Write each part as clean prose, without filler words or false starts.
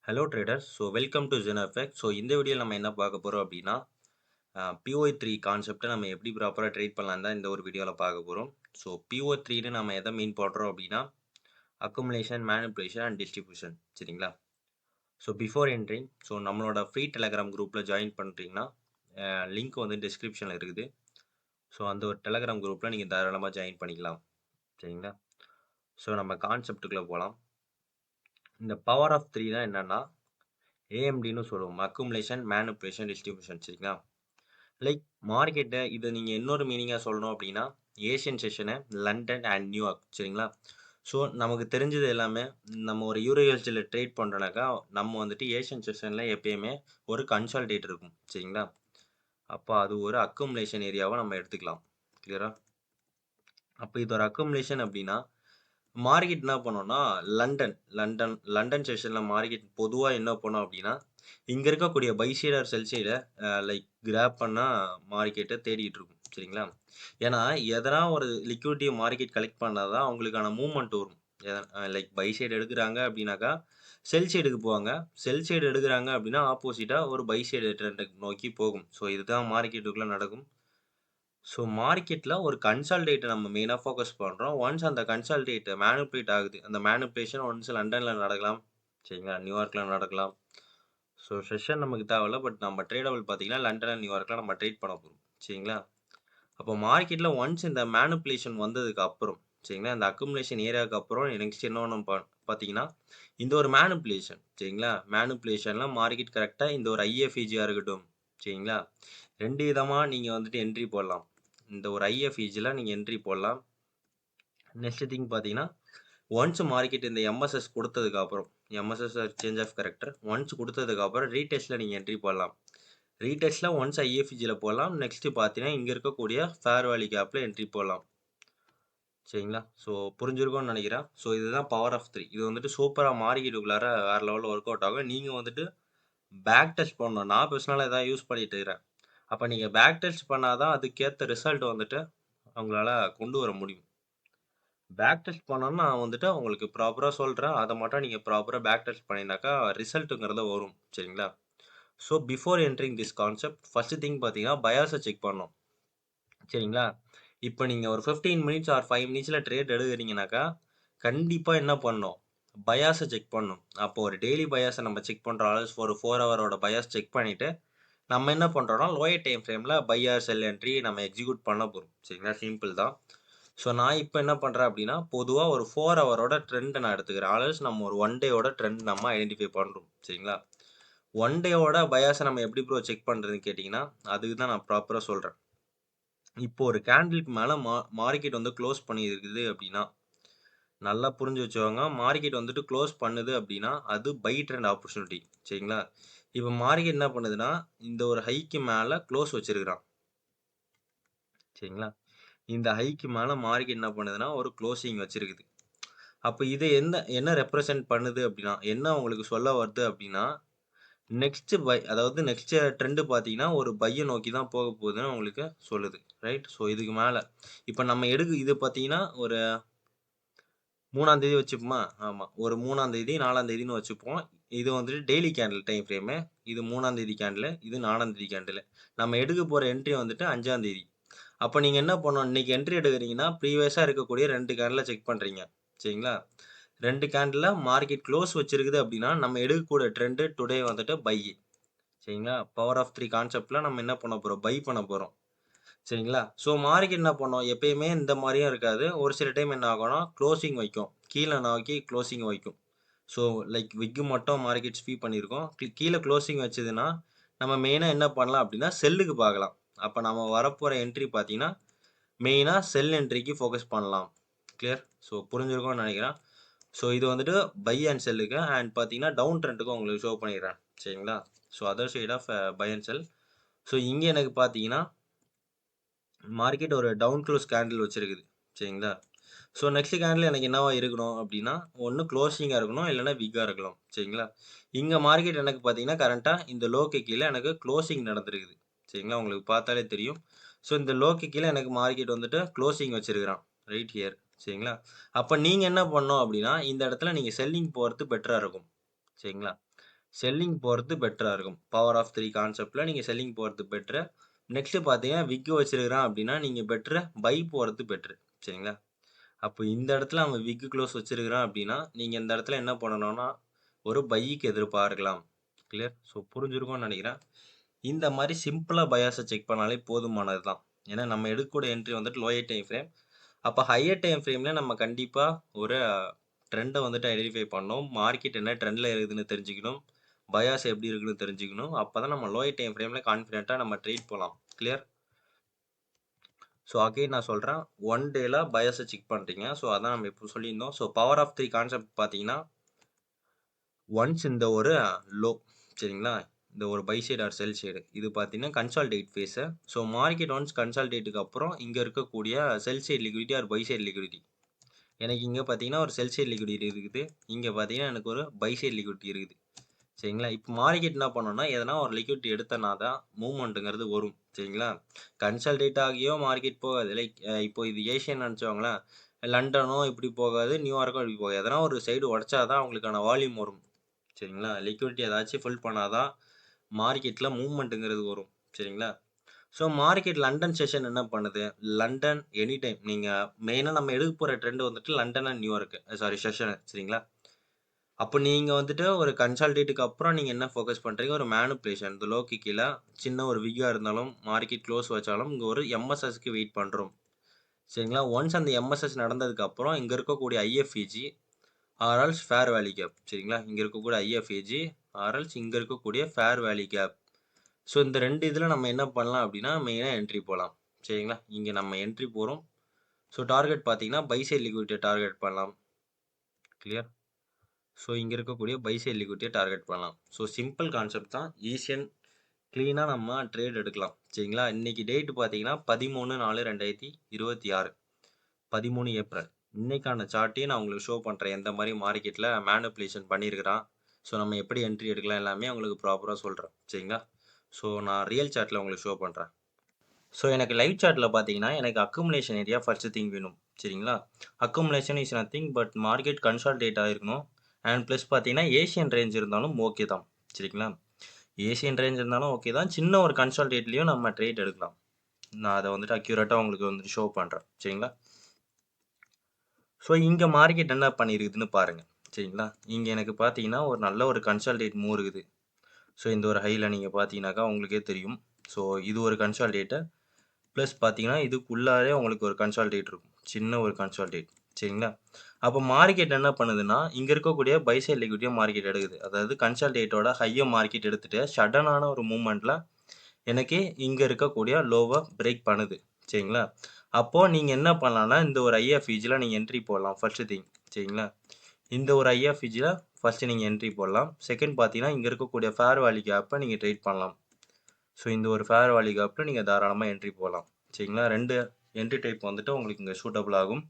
Hello traders. Welcome to ஜெனஃபெக்ட். இந்த வீடியோவில் நம்ம என்ன பார்க்க போகிறோம் அப்படின்னா PO3 கான்செப்டை நம்ம எப்படி ப்ராப்பராக ட்ரேட் பண்ணலாம் தான் இந்த ஒரு வீடியோவில் பார்க்க போகிறோம். PO3ன்னு நம்ம எதை மீன் பண்ணுறோம் அப்படின்னா அக்குமுலேஷன், மேனிப்புலேஷன் அண்ட் டிஸ்ட்ரிபியூஷன். சரிங்களா? பிஃபோர் என்ட்ரிங் நம்மளோட ஃப்ரீ டெலகிராம் குரூப்பில் ஜாயின் பண்ணுறீங்கன்னா லிங்க் வந்து டிஸ்கிரிப்ஷனில் இருக்குது. அந்த ஒரு டெலகிராம் குரூப்பில் நீங்கள் தாராளமாக ஜாயின் பண்ணிக்கலாம். சரிங்களா? நம்ம கான்செப்டுக்குள்ளே போகலாம். இந்த பவர் ஆஃப் 3 தான் என்னென்னா ஏஎம்டின்னு சொல்லுவோம். Accumulation, manipulation, distribution. சரிங்களா? லைக் மார்க்கெட்டை இதை நீங்கள் இன்னொரு மீனிங்காக சொல்லணும் அப்படின்னா Asian session, London and New York. சரிங்களா? நமக்கு தெரிஞ்சது எல்லாமே நம்ம ஒரு யூரோஎல்ஜியில் ட்ரேட் பண்ணுறோனாக்கா நம்ம வந்துட்டு ஏஷியன் செஷனில் எப்பயுமே ஒரு கன்சால்டேட் இருக்கும். சரிங்களா? அப்போ அது ஒரு அக்குமுலேஷன் ஏரியாவை நம்ம எடுத்துக்கலாம். கிளியரா? அப்போ இது ஒரு அக்குமுலேஷன் அப்படின்னா மார்க்கெட் என்ன பண்ணோம்னா லண்டன் செஷனில் மார்க்கெட் பொதுவாக என்ன பண்ணோம் அப்படின்னா இங்கே இருக்கக்கூடிய பை சைடு ஆர் செல் சைடை லைக் கிராப் பண்ணால் மார்க்கெட்டை தேடிட்டு இருக்கும். சரிங்களா? ஏன்னா எதனா ஒரு லிக்விடிட்டி மார்க்கெட் கலெக்ட் பண்ணால் தான் அவங்களுக்கான மூவ்மெண்ட் வரும். லைக் பை சைடு எடுக்கிறாங்க அப்படின்னாக்கா செல் சைடுக்கு போவாங்க, செல் சைடு எடுக்கிறாங்க அப்படின்னா ஆப்போசிட்டாக ஒரு பை சைடு ட்ரெண்டை நோக்கி போகும். இதுதான் மார்க்கெட்டுக்குள்ளே நடக்கும். மார்க்கெட்டில் ஒரு கன்சால்டேட்டை நம்ம மெயினாக ஃபோக்கஸ் பண்ணுறோம். ஒன்ஸ் அந்த கன்சால்டேட் மேனிப்புலேட் ஆகுது, அந்த மேனிப்புலேஷன் ஒன்ஸ் லண்டனில் நடக்கலாம். சரிங்களா? நியூயார்க்கில் நடக்கலாம். செஷன் நமக்கு தேவையில்ல. பட் நம்ம ட்ரேடபிள் பார்த்தீங்கன்னா லண்டன் அண்ட் நியூயார்க்கில் நம்ம ட்ரேட் பண்ண போகிறோம். சரிங்களா? அப்போ மார்க்கெட்டில் ஒன்ஸ் இந்த மேனிப்புலேஷன் வந்ததுக்கு அப்புறம், சரிங்களா, இந்த அக்குமுலேஷன் ஏரியாவுக்கு அப்புறம் நெக்ஸ்ட் என்ன ஒன்று பார்த்தீங்கன்னா இந்த ஒரு மேனிப்புலேஷன். சரிங்களா? மேனிப்புலேஷனில் மார்க்கெட் கரெக்டாக இந்த ஒரு ஐஎஃப்இஜியாக இருக்கட்டும். சரிங்களா? 2 விதமாக நீங்கள் வந்துட்டு என்ட்ரி போடலாம். இந்த ஒரு ஐஎஃப்இஜியில் நீங்கள் என்ட்ரி போடலாம். நெக்ஸ்ட் திங் பார்த்தீங்கன்னா ஒன்ஸ் மார்க்கெட் இந்த எம்எஸ்எஸ் கொடுத்ததுக்கு அப்புறம், MSS change of character once கொடுத்ததுக்கு அப்புறம் ரீடெஸ்ட்டில் நீங்கள் என்ட்ரி போடலாம். ரீடெஸ்ட்டில் ஒன்ஸ் ஐஎஃப்இஜியில் போடலாம். நெக்ஸ்ட்டு பார்த்தீங்கன்னா இங்கே இருக்கக்கூடிய ஃபேர் வேல்யூ கேப்பில் என்ட்ரி போடலாம். சரிங்களா? புரிஞ்சிருக்கும்னு நினைக்கிறேன். இதுதான் பவர் ஆஃப் 3. இது வந்துட்டு சூப்பராக மார்க்கெட்டுக்குள்ளார வேறு லெவலில் ஒர்க் அவுட் ஆகும். நீங்கள் வந்துட்டு பேக் டெஸ்ட் பண்ணணும். நான் பர்சனலாக எதாவது யூஸ் பண்ணிட்டு இருக்கிறேன். அப்போ நீங்கள் பேக் டெஸ்ட் பண்ணால் தான் அதுக்கேற்ற ரிசல்ட் வந்துட்டு அவங்களால கொண்டு வர முடியும். பேக் டெஸ்ட் பண்ணோன்னா நான் வந்துட்டு உங்களுக்கு ப்ராப்பராக சொல்கிறேன். அதை மட்டும் நீங்கள் ப்ராப்பராக பேக் டெஸ்ட் பண்ணினாக்கா ரிசல்ட்டுங்கிறத வரும். சரிங்களா? Before entering this concept first thing பார்த்தீங்கன்னா பயாஸை செக் பண்ணணும். சரிங்களா? இப்போ நீங்கள் ஒரு 15 மினிட்ஸ் ஆர் 5 மினிட்ஸில் ட்ரேட் எடுக்கிறீங்கனாக்கா கண்டிப்பாக என்ன பண்ணணும்? பயாஸை செக் பண்ணணும். அப்போ ஒரு டெய்லி பயாஸை நம்ம செக் பண்ணுறோம். ஆல்ஸ் ஒரு 4 ஹவரோட பயாஸ் செக் பண்ணிவிட்டு நம்ம என்ன பண்ணுறோம்னா லோயர் டைம் ஃப்ரேமில் பை ஆர் செல் என்ட்ரி நம்ம எக்ஸிக்யூட் பண்ண போகிறோம். சரிங்களா? சிம்பிள் தான். நான் இப்போ என்ன பண்ணுறேன் அப்படின்னா பொதுவாக ஒரு 4 ஹவரோட ட்ரெண்டை நான் எடுத்துக்கிறேன். ஆல்ஸ் நம்ம ஒரு 1 டேயோட ட்ரெண்ட் நம்ம ஐடென்டிஃபை பண்ணுறோம். சரிங்களா? 1 டேயோட பயாஸை நம்ம எப்படி ப்ரோ செக் பண்ணுறதுன்னு கேட்டிங்கன்னா அதுக்கு தான் நான் ப்ராப்பராக சொல்கிறேன். இப்போ ஒரு கேண்டிலுக்கு மேலே மார்க்கெட் வந்து க்ளோஸ் பண்ணியிருக்குது அப்படின்னா நல்லா புரிஞ்சு வச்சுக்கோங்க. மார்க்கெட் வந்துட்டு க்ளோஸ் பண்ணுது அப்படின்னா அது பை ட்ரெண்ட் ஆப்பர்ச்சுனிட்டி. சரிங்களா? இப்போ மார்க்கெட் என்ன பண்ணுதுன்னா இந்த ஒரு ஹைக்கு மேலே க்ளோஸ் வச்சிருக்கிறான். சரிங்களா? இந்த ஹைக்கு மேலே மார்க்கெட் என்ன பண்ணுதுன்னா ஒரு க்ளோசிங் வச்சிருக்குது. அப்போ இது என்ன ரெப்ரசன்ட் பண்ணுது அப்படின்னா என்ன உங்களுக்கு சொல்ல வருது அப்படின்னா நெக்ஸ்ட் பை, அதாவது நெக்ஸ்ட் ட்ரெண்டு பார்த்தீங்கன்னா ஒரு பையை நோக்கி தான் போக போகுதுன்னு உங்களுக்கு சொல்லுது. ரைட்? இதுக்கு மேலே இப்போ நம்ம இது பார்த்தீங்கன்னா ஒரு 3ஆம் தேதி வச்சுப்போமா? ஆமாம், ஒரு 3ஆம் தேதி 4ஆம் தேதின்னு வச்சுப்போம். இது வந்துட்டு டெய்லி கேண்டில் டைம் ஃப்ரேமு. இது 3ஆம் தேதி கேண்டில், இது 4ஆம் தேதி கேண்டில். நம்ம எடுக்க போகிற என்ட்ரி வந்துட்டு 5ஆம் தேதி. அப்போ நீங்கள் என்ன பண்ணணும்? இன்றைக்கி என்ட்ரி எடுக்கிறீங்கன்னா ப்ரீவியஸாக இருக்கக்கூடிய 2 கேண்டில் செக் பண்ணுறீங்க. சரிங்களா? 2 கேண்டில் மார்க்கெட் க்ளோஸ் வச்சிருக்குது அப்படின்னா நம்ம எடுக்கக்கூடிய ட்ரெண்டு டுடே வந்துட்டு பை. சரிங்களா? பவர் ஆஃப் 3 கான்செப்டில் நம்ம என்ன பண்ண போகிறோம்? பை பண்ண போகிறோம். சரிங்களா? மார்க்கெட் என்ன பண்ணும்? எப்பயுமே இந்த மாதிரியும் இருக்காது. ஒரு சில டைம் என்ன ஆகும்னா க்ளோசிங் வைக்கும். கீழே நோக்கி க்ளோசிங் வைக்கும். லைக் விக்கு மட்டும் மார்க்கெட் ஸ்வீப் பண்ணியிருக்கோம். கீழே க்ளோசிங் வச்சதுன்னா நம்ம மெயினாக என்ன பண்ணலாம் அப்படின்னா செல்லுக்கு பார்க்கலாம். அப்போ நம்ம வரப்போகிற என்ட்ரி பார்த்தீங்கன்னா மெயினாக செல் என்ட்ரிக்கு ஃபோக்கஸ் பண்ணலாம். கிளியர்? புரிஞ்சிருக்கும்னு நினைக்கிறேன். இது வந்துட்டு பை அண்ட் செல்லுக்கு அண்ட் பார்த்தீங்கன்னா டவுன் ட்ரெண்டுக்கும் உங்களுக்கு ஷோ பண்ணிடுறேன். சரிங்களா? Other side of buy and sell. இங்கே எனக்கு பார்த்தீங்கன்னா மார்க்கெட் ஒரு டவுன் க்ளோஸ் கேண்டில் வச்சிருக்குது. சரிங்களா? நெக்ஸ்ட் கேண்டில் எனக்கு என்னவா இருக்கணும் அப்படின்னா ஒன்று க்ளோசிங்காக இருக்கணும், இல்லைன்னா விக்காக இருக்கலாம். சரிங்களா? இங்கே மார்க்கெட் எனக்கு பார்த்தீங்கன்னா கரண்ட்டாக இந்த லோக்கு கீழே எனக்கு க்ளோசிங் நடந்திருக்குது. சரிங்களா? உங்களுக்கு பார்த்தாலே தெரியும். இந்த லோக்கு கீழே எனக்கு மார்க்கெட் வந்துட்டு க்ளோசிங் வச்சிருக்கிறான். Right here. சரிங்களா? அப்போ நீங்கள் என்ன பண்ணணும் அப்படின்னா இந்த இடத்துல நீங்கள் செல்லிங் போகிறது பெட்டராக இருக்கும். சரிங்களா? செல்லிங் போறது பெட்டரா இருக்கும். பவர் ஆஃப் 3 கான்செப்ட்ல நீங்க செல்லிங் போறது பெட்டரு. நெக்ஸ்ட் பார்த்தீங்கன்னா, விக் வச்சிருக்கிறான் அப்படின்னா, நீங்க பெட்டரு பை போறது பெட்டரு. சரிங்களா? அப்போ இந்த இடத்துல அவன் விக் க்ளோஸ் வச்சிருக்கிறான் அப்படின்னா, நீங்க இந்த இடத்துல என்ன பண்ணணும்னா, ஒரு பைக்கு எதிர்பார்க்கலாம். கிளியர்? ஸோ புரிஞ்சிருக்கும்னு நினைக்கிறேன். இந்த மாரி சிம்பிளா பயாஸ செக் பண்ணாலே போதுமானது தான். ஏன்னா நம்ம எடுக்கக்கூடிய என்ட்ரி வந்துட்டு லோயர் டைம் ஃப்ரேம். அப்ப ஹையர் டைம் ஃப்ரேம்ல நம்ம கண்டிப்பா ஒரு ட்ரெண்ட வந்துட்டு ஐடென்டிஃபை பண்ணணும். மார்க்கெட் என்ன ட்ரெண்ட்ல இருக்குதுன்னு தெரிஞ்சுக்கணும். பயாஸ் எப்படி இருக்குன்னு தெரிஞ்சுக்கணும். அப்பதான் நம்ம லோயர் டைம் ஃப்ரேம்ல கான்ஃபிடென்ட்டா நம்ம ட்ரேட் போலாம். கிளியர்? ஸோ அகைன் நான் சொல்றேன். 1 டேல பயாஸ செக் பண்றீங்க. ஸோ அதான் நம்ம இப்போ சொல்லியிருந்தோம். ஸோ பவர் ஆஃப் 3 கான்செப்ட் பார்த்தீங்கன்னா, ஒன்ஸ் இந்த ஒரு லோ சரிங்களா? இந்த ஒரு buy side or sell side இது பார்த்தீங்கன்னா consolidate phase. So market once கன்சாலிடேட்டுக்கு அப்புறம் இங்க இருக்கக்கூடிய sell side liquidity or buy side liquidity. எனக்கு இங்க பார்த்தீங்கன்னா ஒரு செல் சைடு லிக்விடிட்டி இருக்குது. இங்க பார்த்தீங்கன்னா எனக்கு ஒரு பை சைடு லிக்விடிட்டி இருக்குது. சரிங்களா? இப்போ மார்க்கெட் என்ன பண்ணும்னா, எதனா ஒரு லிக்விடிட்டி எடுத்தனா தான் மூவ்மெண்ட்டுங்கிறது வரும். சரிங்களா? கன்சாலிடேட் ஆகியோ மார்க்கெட் போகாது. லைக் இப்போ இது ஏசியன் நினச்சோங்களேன். லண்டனோ இப்படி போகாது, நியூயார்க்கோ இப்படி போகாது. எதனா ஒரு சைடு உடைச்சா தான் அவங்களுக்கான வால்யூம் வரும். சரிங்களா? லிக்விடிட்டி ஏதாச்சும் ஃபில் பண்ணா தான் மார்க்கெட்ல மூவ்மெண்ட்டுங்கிறது வரும். சரிங்களா? ஸோ மார்க்கெட் லண்டன் செஷன் என்ன பண்ணுது? லண்டன் எனி டைம் நீங்க மெயினா நம்ம எடுக்க போற ட்ரெண்ட் வந்துட்டு London and New York sorry session சரிங்களா? அப்போ நீங்க வந்துட்டு ஒரு கன்சாலிடேட்டுக்கு அப்புறம் நீங்க என்ன ஃபோக்கஸ் பண்றீங்க? ஒரு மேனிபுலேஷன். இந்த லோக்கு கீழ சின்ன ஒரு விக்கா இருந்தாலும், மார்க்கெட் க்ளோஸ் வச்சாலும், இங்க ஒரு எம்எஸ்எஸ்க்கு வெயிட் பண்றோம். சரிங்களா? ஒன்ஸ் அந்த எம்எஸ்எஸ் நடந்ததுக்கு அப்புறம் இங்க இருக்கக்கூடிய IFEG or else fair value gap. சரிங்களா? இங்க இருக்கக்கூடிய ஐஎஃப்இஜி ஆர் எல்ஸ் இங்க இருக்கக்கூடிய ஃபேர் வேல்யூ கேப். ஸோ இந்த 2 இதுல நம்ம என்ன பண்ணலாம் அப்படின்னா, மெயினா என்ட்ரி போலாம். சரிங்களா? இங்க நம்ம என்ட்ரி போறோம். ஸோ டார்கெட் பார்த்தீங்கன்னா, பை சைட் லிக்விடிட்டிய டார்கெட் பண்ணலாம். கிளியர்? ஸோ இங்க இருக்கக்கூடிய பை சைட் லிக்விடிட்டிய டார்கெட் பண்ணலாம். ஸோ சிம்பிள் கான்செப்ட் தான். ஈஸி அண்ட் கிளீனா நம்ம ட்ரேட் எடுக்கலாம். சரிங்களா? இன்னைக்கு டேட் பார்த்தீங்கன்னா 13/4/2026 13 ஏப்ரல். இன்னைக்கான சார்ட்டையும் நான் உங்களுக்கு ஷோ பண்றேன். எந்த மாரி மார்க்கெட்ல மேனிபுலேஷன் பண்ணியிருக்கிறான். ஸோ நம்ம எப்படி என்ட்ரி எடுக்கலாம் எல்லாமே உங்களுக்கு ப்ராப்பரா சொல்றேன். சரிங்களா? ஸோ நான் ரியல் சார்ட்ல உங்களுக்கு ஷோ பண்றேன். ஸோ எனக்கு லைவ் சார்ட்ல பார்த்தீங்கன்னா, எனக்கு அக்குமுலேஷன் ஏரியா ஃபர்ஸ்ட் திங் வேணும். சரிங்களா? Accumulation is nothing but market consolidate ஆயிருக்கணும். அண்ட் பிளஸ் பார்த்தீங்கன்னா, ஏசியன் ரேஞ்ச் இருந்தாலும் ஓகே தான். சரிங்களா? ஏசியன் ரேஞ்ச் இருந்தாலும் ஓகே தான். சின்ன ஒரு கன்சாலிடேட்லயும் நம்ம ட்ரேட் எடுக்கலாம். நான் அத வந்துட்டு அக்யூரேட்டா உங்களுக்கு வந்துட்டு ஷோ பண்றேன். சரிங்களா? ஸோ இங்க மார்க்கெட் என்ன பண்ணியிருக்குதுன்னு பாருங்க. சரிங்களா? இங்க எனக்கு பார்த்தீங்கன்னா, ஒரு நல்ல ஒரு கன்சாலிடேட் மூவ் இருக்குது. ஸோ இந்த ஒரு ஹைல நீங்க பார்த்தீங்கன்னாக்கா உங்களுக்கே தெரியும். ஸோ இது ஒரு கன்சாலிடேட்டு. ப்ளஸ் பார்த்தீங்கன்னா, இதுக்குள்ளாரே உங்களுக்கு ஒரு கன்சாலிடேட் இருக்கும். சின்ன ஒரு கன்சாலிடேட். சரிங்களா? அப்போ மார்க்கெட் என்ன பண்ணுதுன்னா, இங்க இருக்கக்கூடிய பை சைட் லிக்விடிட்டிய மார்க்கெட் எடுக்குது. அதாவது கன்சாலிடேட்டோட ஹைய மார்க்கெட் எடுத்துட்டு, சடனான ஒரு மூவ்மெண்ட்ல எனக்கு இங்க இருக்கக்கூடிய லோவ பிரேக் பண்ணுது. சரிங்களா? அப்போ நீங்க என்ன பண்ணலாம்னா, இந்த ஒரு ஐஎஃப்இஜில நீங்க என்ட்ரி போடலாம். First thing. சரிங்களா? இந்த ஒரு ஐஎஃப்இஜில ஃபர்ஸ்ட் நீங்க என்ட்ரி போடலாம். செகண்ட் பார்த்தீங்கன்னா, இங்க இருக்கக்கூடிய ஃபேர் வேல்யூ கேப்ப நீங்க ட்ரேட் பண்ணலாம். ஸோ இந்த ஒரு ஃபேர் வேல்யூ கேப்ல நீங்க தாராளமா என்ட்ரி போடலாம். சரிங்களா? 2 என்ட்ரி டைப் வந்துட்டு உங்களுக்கு இங்க சூட்டபிள் ஆகும்.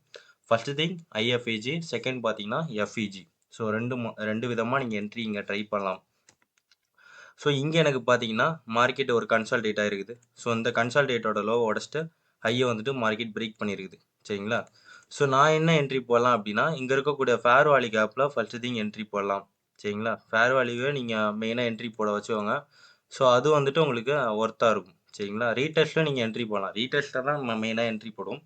ஃபர்ஸ்ட் திங் ஐஎஃப்இஜி, செகண்ட் பார்த்தீங்கன்னா எஃப்இஜி. ஸோ 2 விதமா நீங்க என்ட்ரி இங்க ட்ரை பண்ணலாம். ஸோ இங்க எனக்கு பார்த்தீங்கன்னா, மார்க்கெட் ஒரு கன்சாலிடேட் ஆயிருக்குது. ஸோ இந்த கன்சாலிடேட்டோட லோவ உடைச்சுட்டு ஹைய வந்துட்டு மார்க்கெட் பிரேக் பண்ணியிருக்குது. சரிங்களா? ஸோ நான் என்ன என்ட்ரி போடலாம் அப்படின்னா, இங்க இருக்கக்கூடிய ஃபேர் வேல்யூ கேப்ல ஃபர்ஸ்ட் திங் என்ட்ரி போடலாம். சரிங்களா? ஃபேர் வேல்யூவ நீங்க மெயினா என்ட்ரி போட வச்சுக்கோங்க. ஸோ அது வந்துட்டு உங்களுக்கு ஒர்த்தா இருக்கும். சரிங்களா? ரீடெஸ்ட்ல நீங்க என்ட்ரி போடலாம். ரீடெஸ்ட்ல தான் நம்ம மெயினா என்ட்ரி போடுவோம்.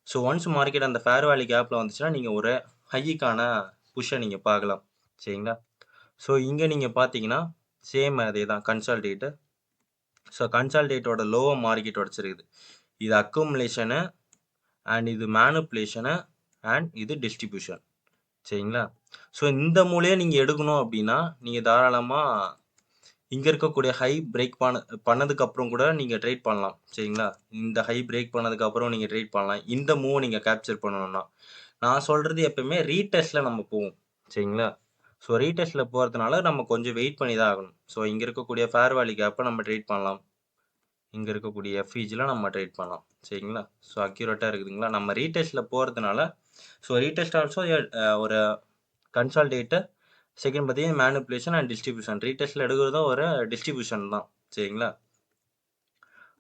ஸோ ஒன்ஸ் மார்க்கெட் அந்த ஃபேர் வேல்யூ கேப்ல வந்துச்சுன்னா, நீங்க ஒரு ஹைக்கான புஷ்ஷ நீங்க பார்க்கலாம். சரிங்களா? ஸோ இங்க நீங்க பார்த்தீங்கன்னா, சேம் அதே தான் கன்சாலிடேட். ஸோ கன்சாலிடேட்டோட லோவ மார்க்கெட் உடைச்சிருக்குது. இது அக்குமுலேஷனு அண்ட் இது மேனிபுலேஷனு அண்ட் இது டிஸ்ட்ரிபியூஷன். சரிங்களா? ஸோ இந்த மூலையே நீங்க எடுக்கணும் அப்படின்னா, நீங்க தாராளமா இங்க இருக்கக்கூடிய ஹை பிரேக் பண்ணதுக்கு அப்புறம் கூட நீங்க ட்ரேட் பண்ணலாம். சரிங்களா? இந்த ஹை பிரேக் பண்ணதுக்கு அப்புறம் நீங்க ட்ரேட் பண்ணலாம். இந்த மூவ் நீங்க கேப்சர் பண்ணணும்னா. நான் சொல்றது எப்பவுமே ரீடெஸ்ட்ல நம்ம போவோம். சரிங்களா? ஸோ ரீடெஸ்ட்ல போறதுனால நம்ம கொஞ்சம் வெயிட் பண்ணி தான் ஆகணும். ஸோ இங்க இருக்கக்கூடிய ஃபேர் வேல்யூ கேப்ப நம்ம ட்ரேட் பண்ணலாம். இங்க இருக்கக்கூடிய எஃப்இஜில நம்ம ட்ரேட் பண்ணலாம். சரிங்களா? ஸோ அக்யூரேட்டா இருக்குதுங்களா? நம்ம ரீடெஸ்ட்ல போறதுனால ஸோ ரீடெஸ்ட் ஆல்சோ ஒரு கன்சாலிடேட் செகண்ட் பார்த்தீங்கன்னா மேனிபுலேஷன் அண்ட் டிஸ்ட்ரிபியூஷன். ரீடெஸ்ட்ல எடுக்கிறதும் ஒரு டிஸ்ட்ரிபியூஷன் தான். சரிங்களா?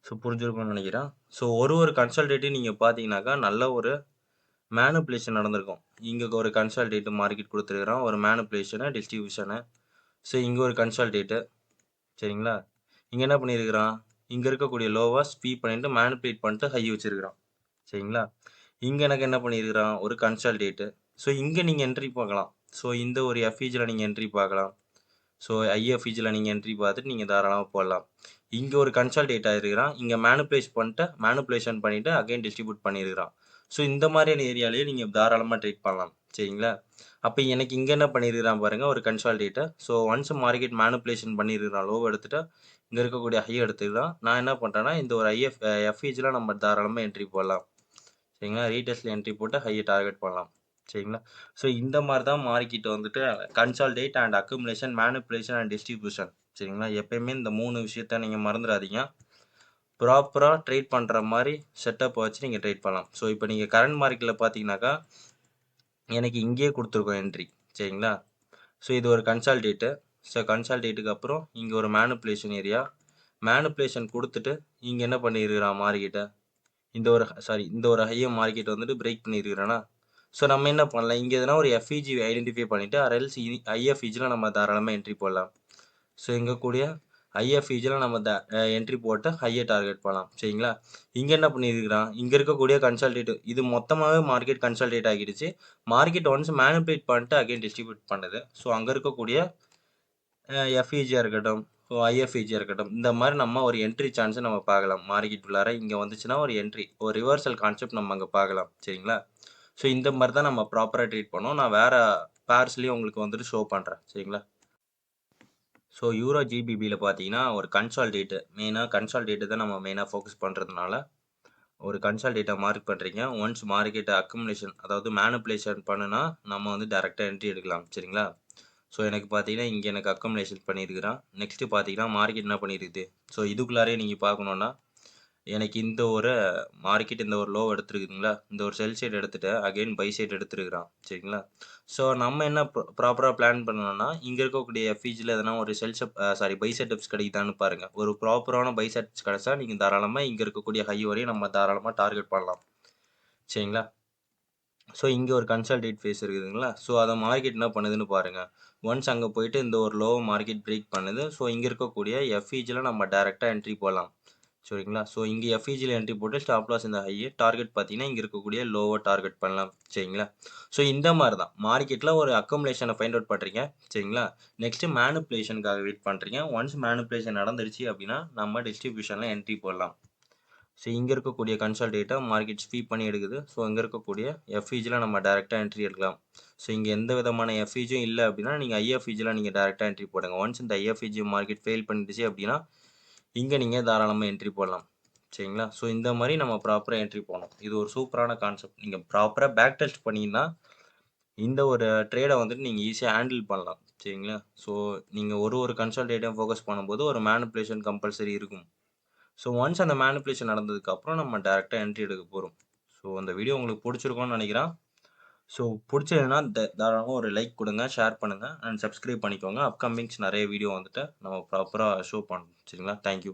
ஸோ புரிஞ்சிருக்கும்னு நினைக்கிறேன். ஸோ ஒரு கன்சாலிடேட்டையும் நீங்க பார்த்தீங்கன்னாக்கா, நல்ல ஒரு மேனிபுலேஷன் நடந்திருக்கும். இங்க ஒரு கன்சாலிடேட் மார்க்கெட் குடுத்துருக்கிறான். ஒரு மேனிபுலேஷனு, டிஸ்ட்ரிபியூஷனு. ஸோ இங்கே ஒரு கன்சால்டேட்டு சரிங்களா. இங்கே என்ன பண்ணியிருக்கிறான், இங்கே இருக்கக்கூடிய லோவை ஸ்வீப் பண்ணிட்டு மேனிபுலேட் பண்ணிட்டு ஹை வச்சிருக்கிறான் சரிங்களா. இங்கே எனக்கு என்ன பண்ணியிருக்கிறான், ஒரு கன்சால்டேட்டு. ஸோ இங்கே நீங்கள் என்ட்ரி பார்க்கலாம். ஸோ இந்த ஒரு எஃப்இஜியில் நீங்கள் என்ட்ரி பார்க்கலாம். ஸோ ஐஎஃப்இஜியில் நீங்கள் என்ட்ரி பார்த்துட்டு நீங்கள் தாராளமாக போடலாம். இங்கே ஒரு கன்சால்டேட் ஆகிருக்கிறான், இங்கே மேனிப்புலேஷன் பண்ணிவிட்டு அகைன் டிஸ்ட்ரிபியூட் பண்ணியிருக்கிறான். ஸோ இந்த மாதிரியான ஏரியாலேயே நீங்கள் தாராளமாக ட்ரேட் பண்ணலாம் சரிங்களா. அப்போ எனக்கு இங்கே என்ன பண்ணியிருக்கிறான் பாருங்கள், ஒரு கன்சால்டேட்டை. ஸோ ஒன்ஸ் மார்க்கெட் மேனிப்புலேஷன் பண்ணியிருக்கிறான், லோவை எடுத்துகிட்டு இங்கே இருக்கக்கூடிய ஹை எடுத்துக்கிறான். நான் என்ன பண்ணுறேன்னா இந்த ஒரு எஃப்இஜியில் நம்ம தாராளமாக என்ட்ரி போடலாம் சரிங்களா. ரீடெஸ்ட்டில் என்ட்ரி போட்டு ஹையை டார்கெட் பண்ணலாம் சரிங்களா. ஸோ இந்த மாதிரி தான் மார்க்கெட் வந்துட்டு consolidate and accumulation, manipulation and distribution சரிங்களா. எப்பயுமே இந்த 3 விஷயத்த நீங்கள் மறந்துடாதீங்க. ப்ராப்பராக ட்ரேட் பண்ணுற மாதிரி செட்டப் வச்சு நீங்கள் ட்ரேட் பண்ணலாம். ஸோ இப்போ நீங்கள் கரண்ட் மார்க்கெட்டில் பார்த்தீங்கன்னாக்கா எனக்கு இங்கேயே கொடுத்துருக்கோம் என்ட்ரி சரிங்களா. ஸோ இது ஒரு கன்சால்டேட்டு. ஸோ கன்சால்டேட்டுக்கு அப்புறம் இங்கே ஒரு மேனிப்புலேஷன் ஏரியா, மேனிப்புலேஷன் கொடுத்துட்டு இங்கே என்ன பண்ணியிருக்கிறான் மார்க்கெட்டை, இந்த ஒரு ஹையை மார்க்கெட் வந்துட்டு பிரேக் பண்ணியிருக்கிறானா. ஸோ நம்ம என்ன பண்ணலாம், இங்கே எதனா ஒரு எஃப்இஜி ஐடென்டிஃபை பண்ணிவிட்டு அரல்ஸ் ஐஎஃப்இஜியில் நம்ம தாராளமாக என்ட்ரி போடலாம். ஸோ இங்கே கூடிய ஐஎஃப்இஜியில் நம்ம என்ட்ரி போட்டு ஹையை டார்கெட் பண்ணலாம் சரிங்களா. இங்கே என்ன பண்ணியிருக்கிறான், இங்கே இருக்கக்கூடிய கன்சால்டேட் இது மொத்தமாகவே மார்க்கெட் கன்சால்டேட் ஆகிடுச்சு. மார்க்கெட் ஒன்ஸ் மேனிபுலேட் பண்ணிட்டு அகைன் டிஸ்ட்ரிபியூட் பண்ணுது. ஸோ அங்கே இருக்கக்கூடிய எஃப்இஜியாக இருக்கட்டும், ஸோ ஐஎஃப்இஜியாக இருக்கட்டும், இந்த மாதிரி நம்ம ஒரு என்ட்ரி சான்ஸை நம்ம பார்க்கலாம். மார்க்கெட் உள்ளார இங்கே வந்துச்சுன்னா ஒரு என்ட்ரி, ஒரு ரிவர்சல் கான்செப்ட் நம்ம அங்கே பார்க்கலாம் சரிங்களா. ஸோ இந்த மாதிரி தான் நம்ம ப்ராப்பராக ட்ரீட் பண்ணோம். நான் வேறு பேர்ஸ்லேயும் உங்களுக்கு வந்துட்டு ஷோ பண்ணுறேன் சரிங்களா. ஸோ யூரோ ஜிபிபியில் பார்த்தீங்கன்னா ஒரு கன்சால்டேட்டு தான் நம்ம மெயினாக ஃபோக்கஸ் பண்ணுறதுனால ஒரு கன்சால்டேட்டை மார்க் பண்ணுறீங்க. ஒன்ஸ் மார்க்கெட்டை அக்குமுலேஷன் அதாவது மேனிப்புலேஷன் பண்ணுனா நம்ம வந்து டேரெக்டாக என்ட்ரி எடுக்கலாம் சரிங்களா. ஸோ எனக்கு பார்த்தீங்கன்னா இங்கே எனக்கு அக்குமுலேஷன் பண்ணியிருக்கிறான். நெக்ஸ்ட்டு பார்த்தீங்கன்னா மார்க்கெட் என்ன பண்ணியிருக்குது. ஸோ இதுக்குள்ளாரே நீங்கள் பார்க்கணுன்னா எனக்கு இந்த ஒரு மார்க்கெட் இந்த ஒரு லோ எடுத்துருக்குதுங்களா, இந்த ஒரு செல் சைடு எடுத்துகிட்டு அகைன் பை சைடு எடுத்துருக்குறான் சரிங்களா. ஸோ நம்ம என்ன ப்ராப்பராக பிளான் பண்ணணும்னா இங்கே இருக்கக்கூடிய எஃப்இஜியில் எதனா ஒரு பை செட்டப்ஸ் கிடைக்குதான்னு பாருங்கள். ஒரு ப்ராப்பரான பை செட்ஸ் கிடச்சா நீங்கள் தாராளமாக இங்கே இருக்கக்கூடிய ஹை வரையும் நம்ம தாராளமாக டார்கெட் பண்ணலாம் சரிங்களா. ஸோ இங்கே ஒரு கன்சால்டேட் ஃபேஸ் இருக்குதுங்களா. ஸோ அதை மார்க்கெட் என்ன பண்ணுதுன்னு பாருங்கள். ஒன்ஸ் அங்கே போயிட்டு இந்த ஒரு லோ மார்க்கெட் பிரேக் பண்ணுது. ஸோ இங்கே இருக்கக்கூடிய எஃப்இஜியில் நம்ம டேரெக்டாக என்ட்ரி போடலாம் சரிங்களா. ஸோ இங்கே எஃப்இஜியில் என்ட்ரி போட்டு ஸ்டாப் லாஸ் இந்த ஹையை டார்கெட் பார்த்தீங்கன்னா இங்கே இருக்கக்கூடிய லோவை டார்கெட் பண்ணலாம் சரிங்களா. ஸோ இந்த மாதிரி தான் மார்க்கெட்டில் ஒரு அக்குமுலேஷனை ஃபைண்ட் அவுட் பண்ணுறீங்க சரிங்களா. நெக்ஸ்ட்டு மேனிப்புலேஷனுக்காக வெயிட் பண்ணுறீங்க. ஒன்ஸ் மேனிப்புலேஷன் நடந்துருச்சு அப்படின்னா நம்ம டிஸ்ட்ரிபியூஷனில் என்ட்ரி போடலாம். ஸோ இங்கே இருக்கக்கூடிய கன்சால்டேட்டை மார்க்கெட் ஸ்வீப் பண்ணி எடுக்குது. ஸோ இங்கே இருக்கக்கூடிய எஃப்இஜியில் நம்ம டேரெக்டாக என்ட்ரி எடுக்கலாம். ஸோ இங்கே எந்த விதமான எஃப்இஜியும் இல்லை அப்படின்னா நீங்கள் ஐஎஃப்இஜியில் நீங்கள் டேரெக்டாக என்ட்ரி போடுங்க. ஒன்ஸ் இந்த ஐஎஃப்இஜி மார்க்கெட் ஃபெயில் பண்ணிடுச்சு அப்படின்னா இங்கே நீங்கள் தாராளமாக என்ட்ரி போடலாம் சரிங்களா. ஸோ இந்த மாதிரி நம்ம ப்ராப்பராக என்ட்ரி போடணும். இது ஒரு சூப்பரான கான்செப்ட். நீங்கள் ப்ராப்பராக பேக் டெஸ்ட் பண்ணிங்கன்னா இந்த ஒரு ட்ரேடை வந்துட்டு நீங்கள் ஈஸியாக ஹேண்டில் பண்ணலாம் சரிங்களா. ஸோ நீங்கள் ஒரு கன்சால்டேட்டையும் ஃபோக்கஸ் பண்ணும்போது ஒரு மேனிப்புலேஷன் கம்பல்சரி இருக்கும். ஸோ ஒன்ஸ் அந்த மேனிப்புலேஷன் நடந்ததுக்கப்புறம் நம்ம டேரெக்டாக என்ட்ரி எடுக்க போகிறோம். ஸோ அந்த வீடியோ உங்களுக்கு பிடிச்சிருக்கும்னு நினைக்கிறேன். ஸோ பிடிச்சதுன்னா தாராளமாக ஒரு லைக் கொடுங்க, ஷேர் பண்ணுங்கள் அண்ட் சப்ஸ்கிரைப் பண்ணிக்கோங்க. அப்கமிங்ஸ் நிறைய வீடியோ வந்துட்டு நம்ம ப்ராப்பராக ஷோ பண்ணணும் சரிங்களா. தேங்க்யூ.